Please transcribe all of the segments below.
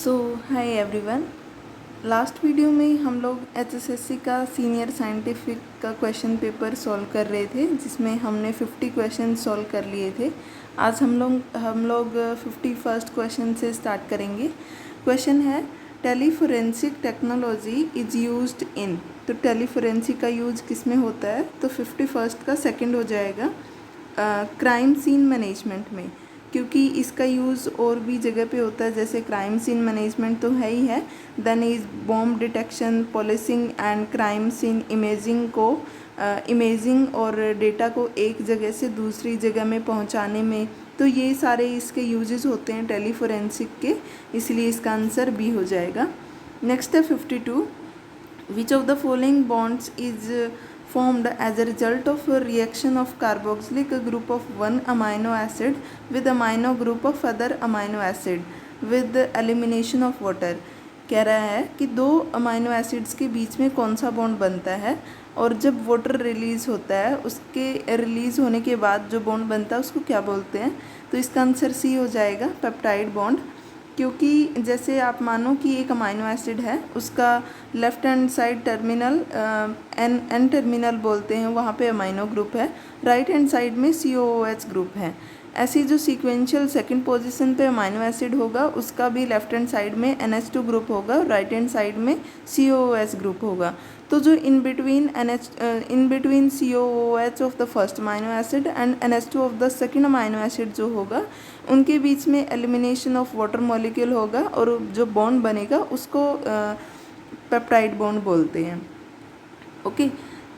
सो hi everyone. Last video में हम लोग एचएसएससी का सीनियर साइंटिफिक का क्वेश्चन पेपर सॉल्व कर रहे थे, जिसमें हमने 50 क्वेश्चन सॉल्व कर लिए थे। आज हम लोग 51st क्वेश्चन से स्टार्ट करेंगे। क्वेश्चन है टेलीफोरेंसिक टेक्नोलॉजी इज यूज्ड इन। तो टेलीफोरेंसिक का यूज किस में होता है? तो 51st का सेकंड हो जाएगा क्राइम सीन मैनेजमेंट में, क्योंकि इसका यूज़ और भी जगह पे होता है। जैसे क्राइम सीन मैनेजमेंट तो है ही है, then is bomb detection, policing and crime scene imaging और डेटा को एक जगह से दूसरी जगह में पहुंचाने में। तो ये सारे इसके यूजेस होते हैं टेलीफोरेंसिक के, इसलिए इसका आंसर बी हो जाएगा। नेक्स्ट है 52। विच of the following bonds is formed as a result of a reaction of carboxylic group of one amino acid with amino group of other amino acid with elimination of water। कह रहा है कि दो amino acids के बीच में कौन सा bond बनता है, और जब वाटर रिलीज़ होता है उसके रिलीज़ होने के बाद जो बॉन्ड बनता है उसको क्या बोलते हैं? तो इसका आंसर सी हो जाएगा, पेप्टाइड बॉन्ड। क्योंकि जैसे आप मानो कि एक अमाइनो एसिड है, उसका left hand side terminal N terminal बोलते हैं, वहाँ पे अमाइनो ग्रुप है, राइट हैंड साइड में COOH ग्रुप है। ऐसी जो सीक्वेंशियल सेकंड पोजीशन पे अमाइनो एसिड होगा उसका भी लेफ्ट हैंड साइड में NH2 ग्रुप होगा और राइट हैंड साइड में COOH ग्रुप होगा। तो जो in between COOH of the first amino acid and NH2 of the second amino acid जो होगा, उनके बीच में एलिमिनेशन ऑफ वाटर मॉलिक्यूल होगा और जो बॉन्ड बनेगा उसको पेप्टाइड बॉन्ड बोलते हैं। ओके,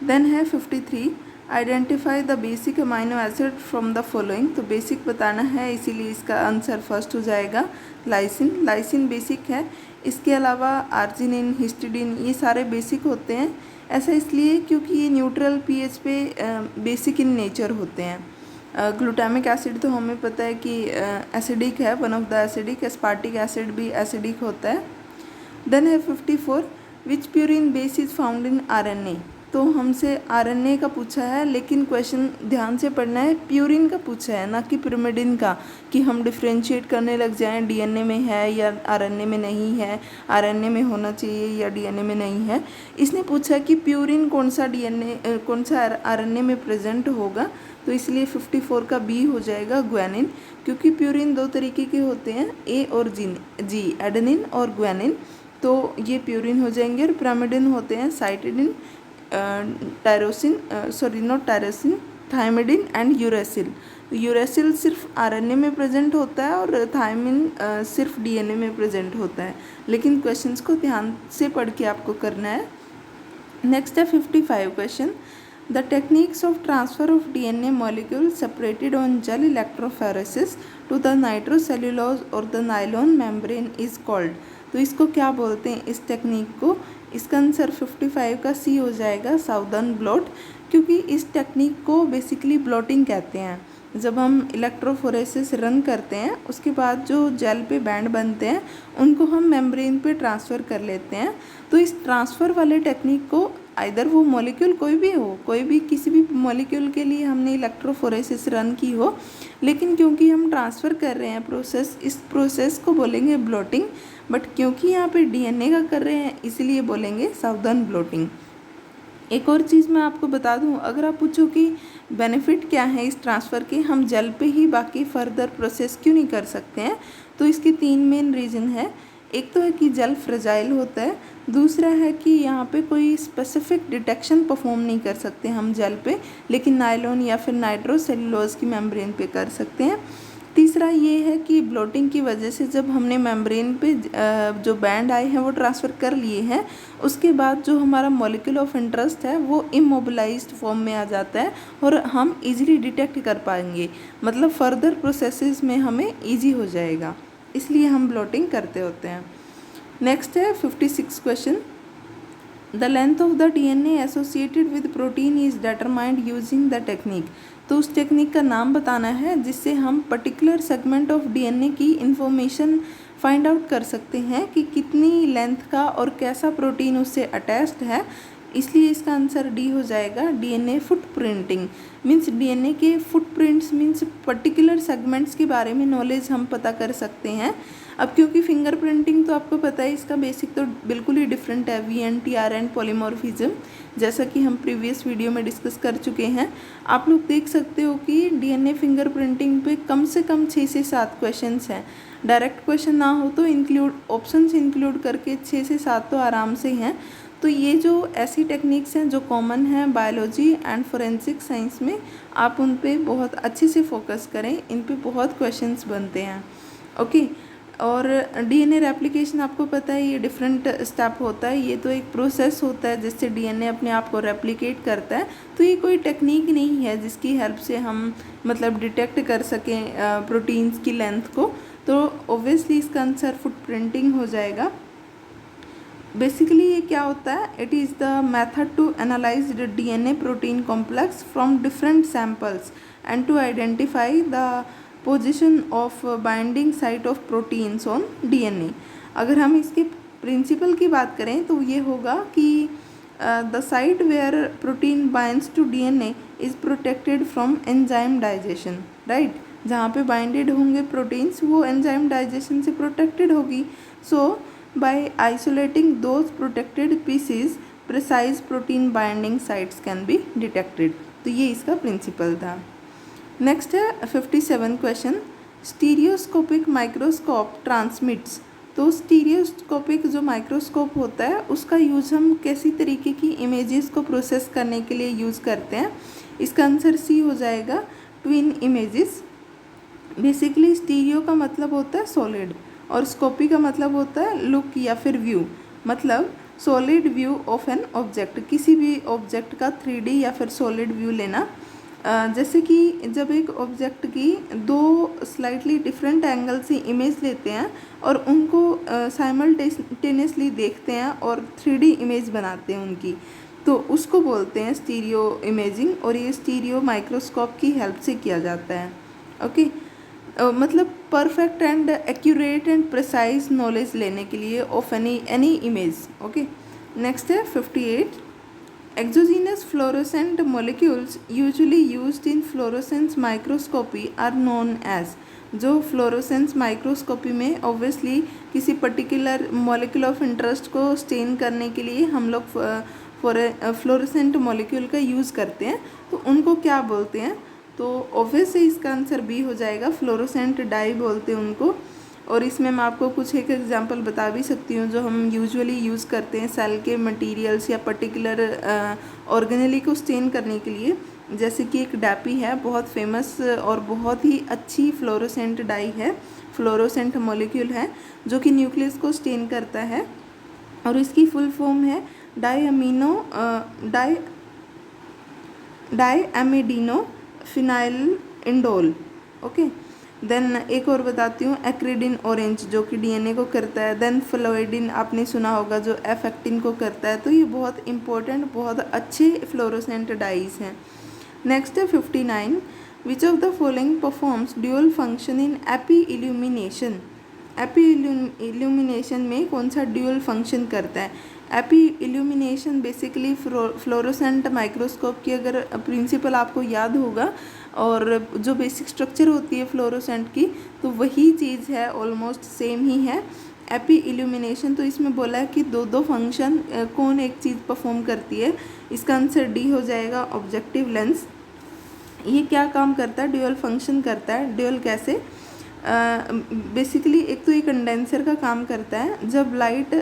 देन है 53। Identify the basic amino acid from the following. तो बेसिक बताना है, इसीलिए इसका आंसर फर्स्ट हो जाएगा लाइसिन। लाइसिन बेसिक है। इसके अलावा आर्जिनिन, हिस्टिडीन, ये सारे बेसिक होते हैं। ऐसा इसलिए क्योंकि ये न्यूट्रल pH पे बेसिक इन नेचर होते हैं। ग्लूटामिक एसिड तो हमें पता है कि एसिडिक है, one of the acidic. Aspartic acid भी एसिडिक होता है। देन है 54। Which purine base is found in RNA। तो हमसे RNA का पूछा है, लेकिन क्वेश्चन ध्यान से पढ़ना है, प्यूरिन का पूछा है, ना कि पिरिमिडिन का, कि हम डिफ्रेंशिएट करने लग जाएं DNA में है या RNA में नहीं है, RNA में होना चाहिए या DNA में नहीं है। इसने पूछा कि प्यूरिन कौन सा RNA में प्रेजेंट होगा, तो इसलिए 54 का बी हो जाएगा, ग्वानिन। क्योंकि प्यूरिन दो तरीके के होते हैं, A और G, एडेनिन और ग्वानिन। तो ये प्यूरिन हो जाएंगे। और पिरामिडिन होते हैं cytidine, thymidine and uracil. Uracil सिर्फ RNA में प्रेजेंट होता है और थायमिन सिर्फ DNA में प्रेजेंट होता है, लेकिन क्वेश्चंस को ध्यान से पढ़ के आपको करना है। नेक्स्ट है 55 question. The techniques of transfer of DNA molecule separated on gel electrophoresis to the nitrocellulose और the nylon membrane is called. तो इसको क्या बोलते हैं, इस टेक्निक को? इसका आंसर 55 का सी हो जाएगा, साउदर्न ब्लॉट। क्योंकि इस टेक्निक को बेसिकली ब्लॉटिंग कहते हैं। जब हम इलेक्ट्रोफोरेसिस रन करते हैं उसके बाद जो जेल पे बैंड बनते हैं उनको हम मेम्ब्रेन पे ट्रांसफ़र कर लेते हैं। तो इस ट्रांसफ़र वाले टेक्निक को आइदर वो मॉलिक्यूल कोई भी हो, कोई भी किसी भी मॉलिक्यूल के लिए हमने इलेक्ट्रोफोरेसिस रन की हो, लेकिन क्योंकि हम ट्रांसफ़र कर रहे हैं प्रोसेस, इस प्रोसेस को बोलेंगे ब्लॉटिंग। बट क्योंकि यहाँ पे DNA का कर रहे हैं इसलिए बोलेंगे साउदर्न ब्लॉटिंग। एक और चीज़ मैं आपको बता दूं, अगर आप पूछो कि बेनिफिट क्या है इस ट्रांसफ़र के, हम जेल पे ही बाकी फर्दर प्रोसेस क्यों नहीं कर सकते हैं, तो इसके 3 मेन रीज़न है। एक तो है कि जेल फ्रेजाइल होता है, दूसरा है कि यहाँ पे कोई स्पेसिफिक डिटेक्शन परफॉर्म नहीं कर सकते हम जेल पे, लेकिन नायलॉन या फिर नाइट्रोसेल्यूलोज की मेम्ब्रेन पे कर सकते हैं। तीसरा ये है कि ब्लॉटिंग की वजह से जब हमने मेम्ब्रेन पे जो बैंड आए हैं वो ट्रांसफ़र कर लिए हैं, उसके बाद जो हमारा मॉलिक्यूल ऑफ इंटरेस्ट है वो इमोबिलाइज्ड फॉर्म में आ जाता है और हम इजीली डिटेक्ट कर पाएंगे, मतलब फर्दर प्रोसेसेस में हमें इजी हो जाएगा, इसलिए हम ब्लॉटिंग करते होते हैं। नेक्स्ट है 56 question. The length of the DNA associated with protein is determined using the technique. तो उस टेक्निक का नाम बताना है जिससे हम पर्टिकुलर सेगमेंट ऑफ DNA की इंफॉर्मेशन फाइंड आउट कर सकते हैं कि कितनी लेंथ का और कैसा प्रोटीन उससे अटैच्ड है। इसलिए इसका आंसर डी हो जाएगा, DNA फुटप्रिंटिंग। मीन्स DNA के फुटप्रिंट्स मीन्स पर्टिकुलर सेगमेंट्स के बारे में नॉलेज हम पता कर सकते हैं। अब क्योंकि फिंगरप्रिंटिंग तो आपको पता है इसका बेसिक तो बिल्कुल ही डिफरेंट है, VNTR एंड पॉलीमॉर्फिज्म, जैसा कि हम प्रीवियस वीडियो में डिस्कस कर चुके हैं। आप लोग देख सकते हो कि DNA फिंगरप्रिंटिंग पे कम से कम 6 से 7 क्वेश्चंस हैं। डायरेक्ट क्वेश्चन ना हो तो इंक्लूड ऑप्शंस इंक्लूड करके 6 से 7 तो आराम से हैं। तो ये जो ऐसी टेक्निक्स हैं जो कॉमन हैं बायोलॉजी एंड फोरेंसिक साइंस में, आप उन पे बहुत अच्छे से फोकस करें, इन पे बहुत क्वेश्चंस बनते हैं। ओके। और DNA रेप्लिकेशन आपको पता है ये डिफरेंट स्टेप होता है, ये तो एक प्रोसेस होता है जिससे DNA अपने आप को रेप्लिकेट करता है। तो ये कोई टेक्निक नहीं है जिसकी हेल्प से हम मतलब डिटेक्ट कर सकें प्रोटीन्स की लेंथ को। तो ऑब्वियसली इसका आंसर फुटप्रिंटिंग हो जाएगा। बेसिकली ये क्या होता है, it is the method to analyse the DNA protein complex from different samples and to identify the position of binding site of proteins on DNA। अगर हम इसके प्रिंसिपल की बात करें तो ये होगा कि the site where protein binds to DNA is protected from enzyme digestion, right. जहाँ पे बाइंडेड होंगे प्रोटीन्स वो एंजाइम डाइजेशन से प्रोटेक्टेड होगी। So by isolating those protected pieces precise protein binding sites can be detected. तो ये इसका principle था। नेक्स्ट है 57 क्वेश्चन, स्टीरियोस्कोपिक माइक्रोस्कोप ट्रांसमिट्स। तो स्टीरियोस्कोपिक जो माइक्रोस्कोप होता है उसका यूज़ हम कैसी तरीके की इमेजेस को प्रोसेस करने के लिए यूज़ करते हैं। इसका आंसर सी हो जाएगा, ट्विन इमेजेस। बेसिकली स्टीरियो का मतलब होता है सॉलिड और स्कोपी का मतलब होता है लुक या फिर व्यू, मतलब solid view of an object, किसी भी ऑब्जेक्ट का 3D या फिर सॉलिड व्यू लेना। जैसे कि जब एक ऑब्जेक्ट की दो स्लाइटली डिफरेंट एंगल से इमेज लेते हैं और उनको साइमल्टेनियसली देखते हैं और 3D इमेज बनाते हैं उनकी, तो उसको बोलते हैं स्टीरियो इमेजिंग। और ये स्टीरियो माइक्रोस्कोप की हेल्प से किया जाता है। ओके। मतलब perfect and accurate and precise knowledge लेने के लिए of any image. Okay. Next है 58, exogenous fluorescent molecules usually used in fluorescence microscopy are known as। जो फ्लोरोसेंस माइक्रोस्कोपी में ऑब्वियसली किसी पर्टिकुलर मॉलिक्यूल ऑफ इंटरेस्ट को स्टेन करने के लिए हम लोग फ्लोरोसेंट मॉलिक्यूल का यूज़ करते हैं, तो उनको क्या बोलते हैं। तो ऑब्वियसली इसका आंसर बी हो जाएगा, फ्लोरोसेंट डाई बोलते हैं उनको। और इसमें मैं आपको कुछ एक एग्जांपल बता भी सकती हूँ जो हम यूजुअली यूज़ करते हैं सेल के मटेरियल्स या पर्टिकुलर ऑर्गेनेली को स्टेन करने के लिए। जैसे कि एक डैपी है, बहुत फेमस और बहुत ही अच्छी फ्लोरोसेंट डाई है, फ्लोरोसेंट मॉलिक्यूल है जो कि न्यूक्लियस को स्टेन करता है और इसकी फुल फॉर्म है डाईएमिडीनो फिनाइल इंडोल। ओके। देन एक और बताती हूँ, एक्रिडिन ऑरेंज जो कि DNA को करता है। देन फ्लोइडिन आपने सुना होगा जो एफेक्टिन को करता है। तो ये बहुत इंपॉर्टेंट, बहुत अच्छे फ्लोरोसेंट डाइज हैं। नेक्स्ट है 59, विच of the following performs dual function in AP illumination. AP illumination में कौन सा ड्यूअल फंक्शन करता है। AP illumination basically fluorescent microscope की अगर प्रिंसिपल आपको याद होगा और जो बेसिक स्ट्रक्चर होती है फ्लोरोसेंट की, तो वही चीज़ है, ऑलमोस्ट सेम ही है एपी इल्यूमिनेशन। तो इसमें बोला है कि दो फंक्शन कौन एक चीज़ परफॉर्म करती है। इसका आंसर डी हो जाएगा, ऑब्जेक्टिव लेंस। ये क्या काम करता है, ड्यूअल फंक्शन करता है। ड्यूअल कैसे, बेसिकली एक तो ये कंडेंसर का काम करता है। जब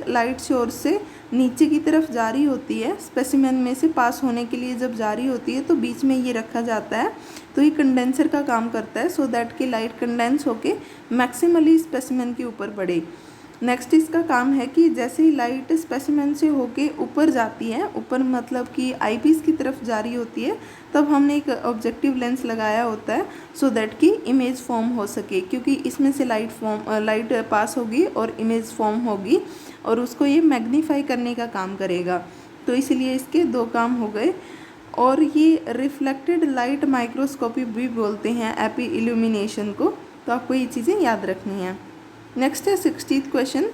लाइट सोर्स से नीचे की तरफ जा रही होती है, स्पेसिमेन में से पास होने के लिए जब जा रही होती है, तो बीच में ये रखा जाता है। तो ये कंडेंसर का काम करता है सो दैट कि लाइट कंडेंस होके मैक्सिमली स्पेसिमेन के ऊपर पड़े। नेक्स्ट इसका काम है कि जैसे ही लाइट स्पेसिमेन से होके ऊपर जाती है, ऊपर मतलब कि आईपीस की तरफ जा रही होती है, तब हमने एक ऑब्जेक्टिव लेंस लगाया होता है सो दैट कि इमेज फॉर्म हो सके, क्योंकि इसमें से लाइट पास होगी और इमेज फॉर्म होगी और उसको ये मैग्नीफाई करने का काम करेगा। तो इसलिए इसके दो काम हो गए। और ये रिफ्लेक्टेड लाइट माइक्रोस्कोपी भी बोलते हैं एपी इल्यूमिनेशन को। तो आपको ये चीज़ें याद रखनी है। नेक्स्ट है 60th question,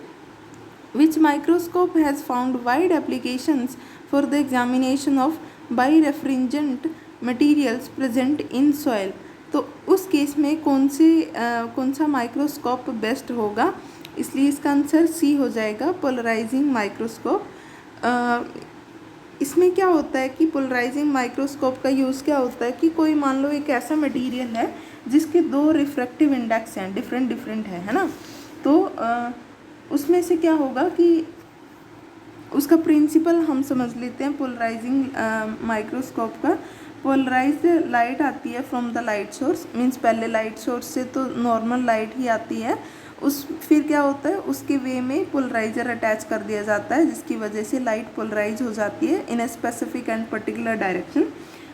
which microscope has found wide applications for the examination of birefringent materials present in soil. तो उस केस में कौन सा माइक्रोस्कोप बेस्ट होगा इसलिए इसका आंसर सी हो जाएगा, पोलराइजिंग माइक्रोस्कोप। इसमें क्या होता है कि पोलराइजिंग माइक्रोस्कोप का यूज़ क्या होता है कि कोई मान लो एक ऐसा मटेरियल है जिसके दो रिफ्रैक्टिव इंडेक्स हैं, डिफरेंट है ना, तो उसमें से क्या होगा कि उसका प्रिंसिपल हम समझ लेते हैं पोलराइजिंग माइक्रोस्कोप का। पोलराइज्ड लाइट आती है from the light source, means पहले लाइट सोर्स से तो नॉर्मल लाइट ही आती है, फिर क्या होता है उसके वे में पोलराइजर अटैच कर दिया जाता है, जिसकी वजह से लाइट पोलराइज हो जाती है in a specific and particular direction.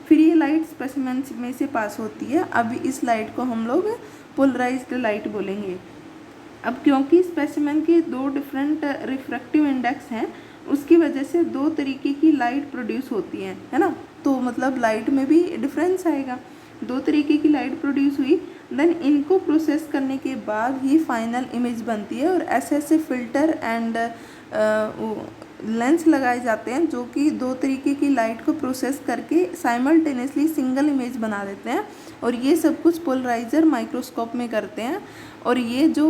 फिर ये लाइट स्पेसिमेन में से पास होती है। अब इस लाइट को हम लोग पोलराइज्ड लाइट बोलेंगे। अब क्योंकि स्पेसिमेन के दो डिफरेंट रिफ्रैक्टिव इंडेक्स हैं, उसकी वजह से दो तरीके की लाइट प्रोड्यूस होती है ना, तो मतलब लाइट में भी डिफरेंस आएगा। दो तरीके की लाइट प्रोड्यूस हुई, देन इनको प्रोसेस करने के बाद ही फाइनल इमेज बनती है। और ऐसे फिल्टर एंड लेंस लगाए जाते हैं जो कि दो तरीके की लाइट को प्रोसेस करके साइमल्टेनियसली सिंगल इमेज बना देते हैं। और ये सब कुछ पोलराइजर माइक्रोस्कोप में करते हैं। और ये जो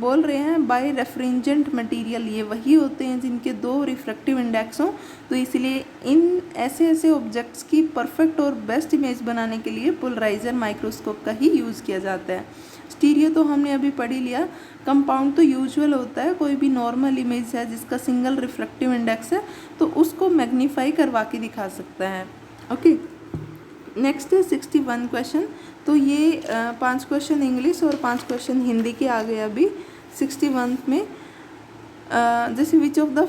बोल रहे हैं बाय रेफ्रिजरेंट मटेरियल, ये वही होते हैं जिनके दो रिफ्रैक्टिव इंडेक्स हों। तो इसलिए इन ऐसे ऑब्जेक्ट्स की परफेक्ट और बेस्ट इमेज बनाने के लिए पोलराइजर माइक्रोस्कोप का ही यूज़ किया जाता है। स्टीरियो तो हमने अभी पढ़ ही लिया। कंपाउंड तो यूजुअल होता है, कोई भी नॉर्मल इमेज है जिसका सिंगल रिफ्रैक्टिव इंडेक्स है तो उसको मैग्नीफाई करवा के दिखा सकता है। ओके, नेक्स्ट है 61 क्वेश्चन। तो ये 5 क्वेश्चन इंग्लिश और 5 क्वेश्चन हिंदी के आ गए अभी 61 में। जैसे विच of the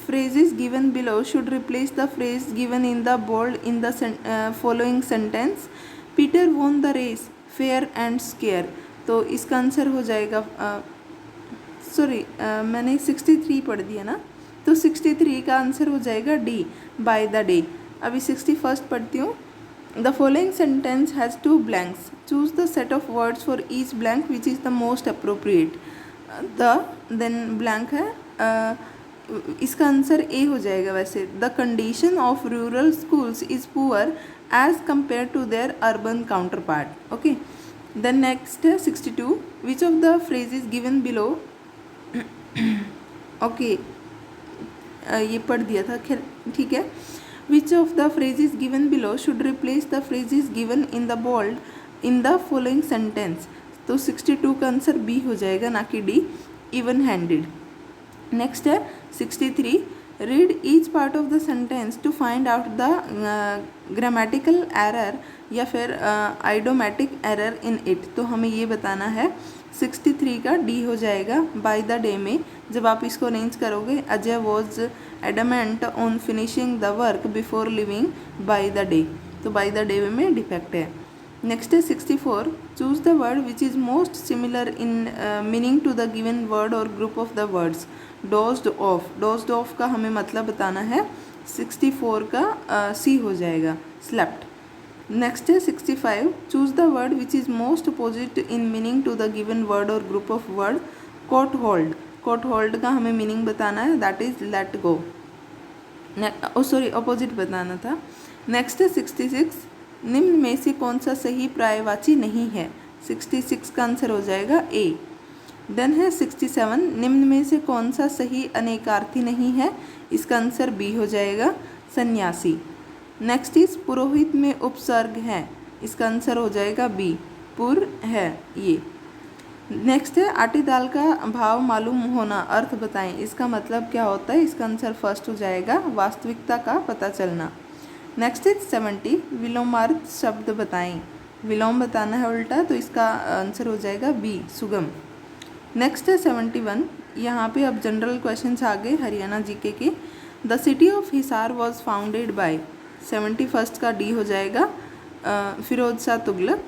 phrases given below should replace the phrase given in the bold in the following sentence. Peter won the race fair and square. तो इसका आंसर हो जाएगा मैंने 63 पढ़ दिया ना, तो 63 का आंसर हो जाएगा डी, बाय द डे। अभी 61 पढ़ती हूँ। The following sentence has 2 blanks. Choose the set of words for each blank which is the most appropriate. Then blank है, इसका आंसर ए हो जाएगा वैसे। The condition of rural schools is poor as compared to their urban counterpart. Okay. Then next है 62. Which of the phrases given below okay, ये पढ़ दिया था, खैर ठीक है। Which of the phrases given below should replace the phrases given in the bold in the following sentence? तो 62 का आंसर बी हो जाएगा, ना कि डी, even handed. नेक्स्ट है 63. Read each part of the sentence to find out the grammatical error या फिर आइडोमेटिक error in it. तो हमें ये बताना है। 63 का डी हो जाएगा, बाय द डे में जब आप इसको अरेंज करोगे, Ajay was adamant on finishing the work before leaving by the day, तो बाय द डे में डिफेक्ट है। नेक्स्ट है 64. Choose the word which is most similar in meaning to the given word और group of the words. Dozed off, dozed off का हमें मतलब बताना है। 64 का सी हो जाएगा, स्लेप्ट। नेक्स्ट है 65. Choose the word which is most opposite in meaning to the given word और group of word. Coat hold, coat hold का हमें मीनिंग बताना है, that is let go. Opposite बताना था। नेक्स्ट है 66. निम्न में से कौन सा सही पर्यायवाची नहीं है। 66 का आंसर हो जाएगा ए। देन है 67. निम्न में से कौन सा सही अनेकार्थी नहीं है। इसका आंसर बी हो जाएगा, सन्यासी। नेक्स्ट इज पुरोहित में उपसर्ग है। इसका आंसर हो जाएगा बी, पुर है ये। नेक्स्ट है आटे दाल का भाव मालूम होना, अर्थ बताएं। इसका मतलब क्या होता है। इसका आंसर फर्स्ट हो जाएगा, वास्तविकता का पता चलना। Next is 70. विलोमार्थ शब्द बताएं। विलोम बताना है उल्टा, तो इसका आंसर हो जाएगा बी, सुगम। नेक्स्ट है 71. यहाँ पे अब जनरल क्वेश्चंस आ गए हरियाणा जीके के। The city of Hisar was founded by. 71 का डी हो जाएगा, Firoz Shah Tughlaq.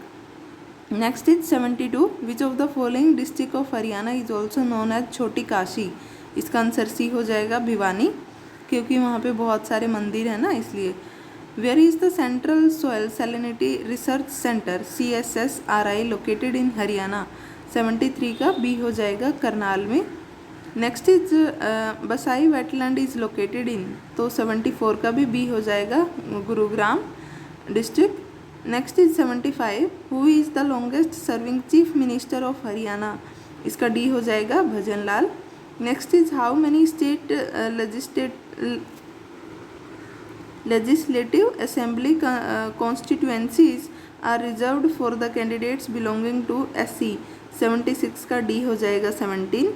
Next is 72. Which of the following district of Haryana is also known as Chhoti Kashi. इसका आंसर सी हो जाएगा, भिवानी, क्योंकि वहाँ पे बहुत सारे मंदिर हैं ना, इसलिए। Where is the central soil salinity research centre CSSRI located in Haryana. 73 का बी हो जाएगा, करनाल में। Next is Basai wetland is located in, तो 74 का भी बी हो जाएगा, Gurugram district. Next is 75. Who is the longest serving chief minister of Haryana. इसका डी हो जाएगा Bhajan Lal. Next is how many state legislative assembly constituencies are reserved for the candidates belonging to SC। 76 का D हो जाएगा 17।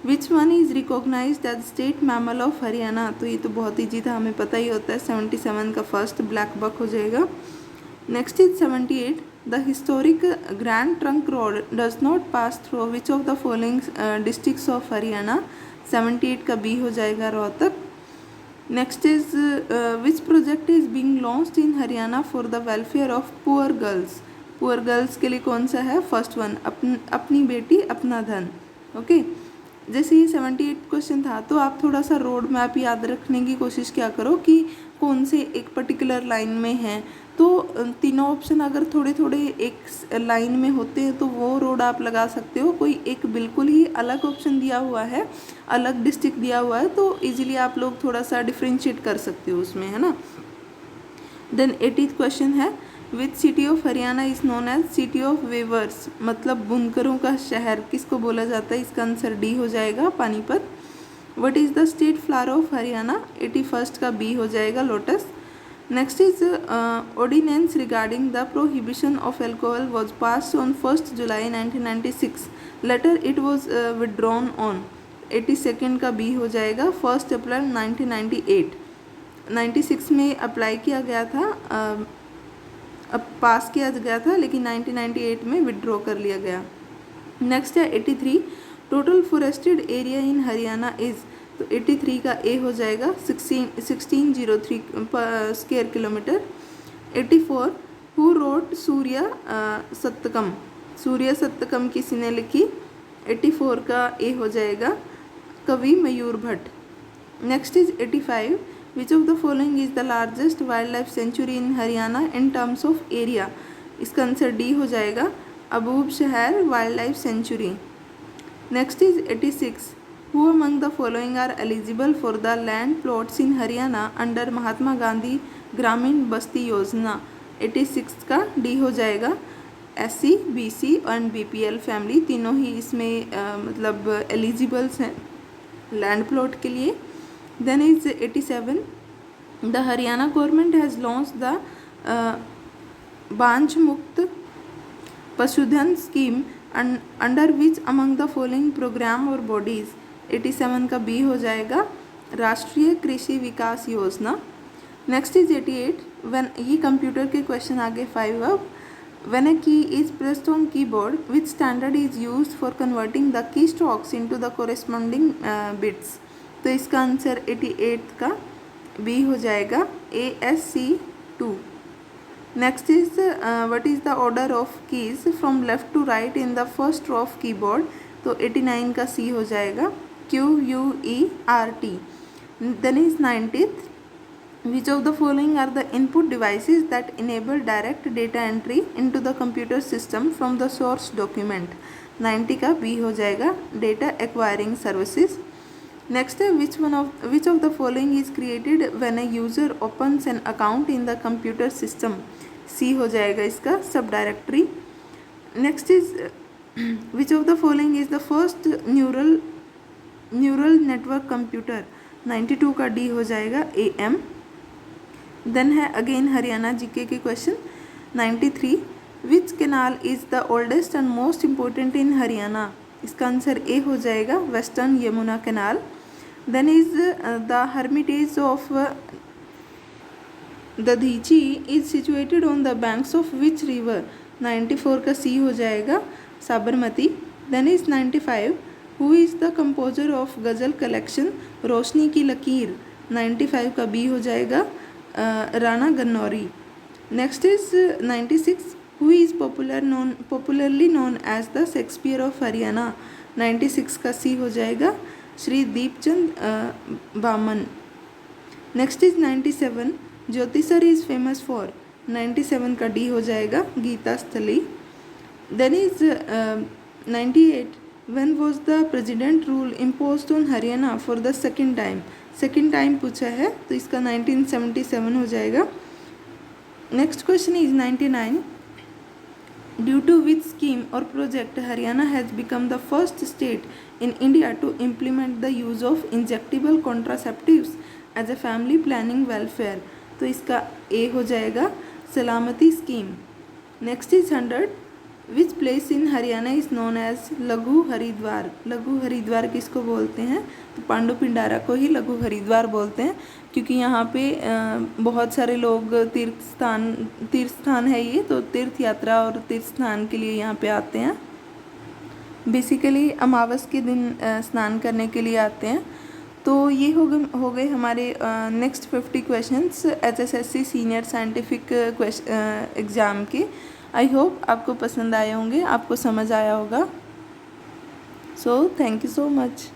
Which one is recognised as state mammal of Haryana, तो ये तो बहुत ईजी था, हमें पता ही होता है। 77 का फर्स्ट ब्लैक बक हो जाएगा। Next is 78 the historic grand trunk road does not pass through which of the following districts of Haryana. 78 का बी हो जाएगा Rohtak. Next is which project is being launched in Haryana for the welfare of poor girls. Poor girls के लिए कौन सा है? First one, अपनी बेटी अपना धन। ओके, जैसे ये 78 क्वेश्चन था, तो आप थोड़ा सा रोड मैप याद रखने की कोशिश क्या करो कि कौन से एक पर्टिकुलर लाइन में है। तो तीनों ऑप्शन अगर थोड़े थोड़े एक लाइन में होते हैं तो वो रोड आप लगा सकते हो। कोई एक बिल्कुल ही अलग ऑप्शन दिया हुआ है, अलग डिस्ट्रिक्ट दिया हुआ है, तो इजीली आप लोग थोड़ा सा डिफ्रेंशिएट कर सकते हो उसमें, है ना। देन 80th क्वेश्चन है which city of Haryana is known as city of weavers, मतलब बुनकरों का शहर किसको बोला जाता है? इसका आंसर डी हो जाएगा Panipat. What is the state flower of Haryana? 81st का बी हो जाएगा lotus. Next is ordinance regarding the prohibition of alcohol was pass on 1 July 1996। Later it was withdrawn on. 82nd का बी हो जाएगा 1 अप्रैल 1998। 96 में अप्लाई किया गया था, अब पास किया गया था, लेकिन 1998 में विड्रॉ कर लिया गया। नेक्स्ट है 83 total forested area in Haryana is, तो 83 का ए हो जाएगा 1603 square kilometre. 84 who wrote Surya Saptakam, Surya Saptakam किसी ने लिखी? 84 का ए हो जाएगा कवि Mayur Bhatt. Next is 85 which of the following is the largest wild life sanctuary in Haryana in terms of area. इसका आंसर डी हो जाएगा Abubshahar wild life sanctuary. Next is 86 who among the following are eligible for the land plots in Haryana under Mahatma Gandhi Gramin Basti योजना। 86 का D हो जाएगा SC, BC and BPL family, तीनों ही इसमें मतलब एलिजिबल्स हैं लैंड प्लॉट के लिए। Then is 87 the Haryana government has launch the Baanjh Mukt Pashudhan scheme under which among the following programme और बॉडीज़। 87 का बी हो जाएगा Rashtriya Krishi Vikas Yojana. Next is 88 when, ये कंप्यूटर के क्वेश्चन आगे 5 अब। When a key is pressed on keyboard, which standard is used for converting the keystrokes into the corresponding bits? तो इसका आंसर 88 का बी हो जाएगा ASC2। Next is what is the order of keys from left to right in the first row of keyboard? तो 89 का C हो जाएगा QUERT। Then is 90th which of the following are the input devices that enable direct data entry into the computer system from the source document? 90 का B हो जाएगा data acquiring services। next है which of the following is created when a user opens an account in the computer system? सी हो जाएगा इसका सब directory. next is which of the following is the first neural network computer? 92 का D हो जाएगा AM। Then है again Haryana GK के question. 93 which canal is the oldest and most important in Haryana? इसका आंसर ए हो जाएगा western Yamuna canal. Then is the hermitage of Dadhichi is situated on the banks of which river? 94 का C हो जाएगा Sabarmati. Then is 95 who is the composer of ghazal collection Roshni ki Lakeer? 95 का B हो जाएगा Rana गन्नौरी। Next is 96 who is popularly known as the Shakespeare of Haryana? 96 का C हो जाएगा Shri Deepchand Baman. Next is 97 Jyotisar is famous for? 97 का डी हो जाएगा Geeta Sthali. Then is 98 when was the president rule imposed on Haryana for the second time? Second time पूछा है तो इसका 1977 हो जाएगा। Next question is 99 due to which scheme or project Haryana has become the first state in India to implement the use of injectable contraceptives as a family planning welfare. तो इसका A हो जाएगा Salamati scheme. Next is 100, which place in Haryana is known as Laghu Haridwar. लघु हरिद्वार किसको बोलते हैं? तो पांडु पिंडारा को ही लघु हरिद्वार बोलते हैं, क्योंकि यहाँ पे बहुत सारे लोग तीर्थ स्थान है ये, तो तीर्थ यात्रा और तीर्थ स्नान के लिए यहाँ पे आते हैं। बेसिकली अमावस के दिन स्नान करने के लिए आते हैं। तो ये हो गए हमारे next 50 questions HSSC senior scientific exam के। आई होप आपको पसंद आए होंगे, आपको समझ आया होगा। So thank you so much.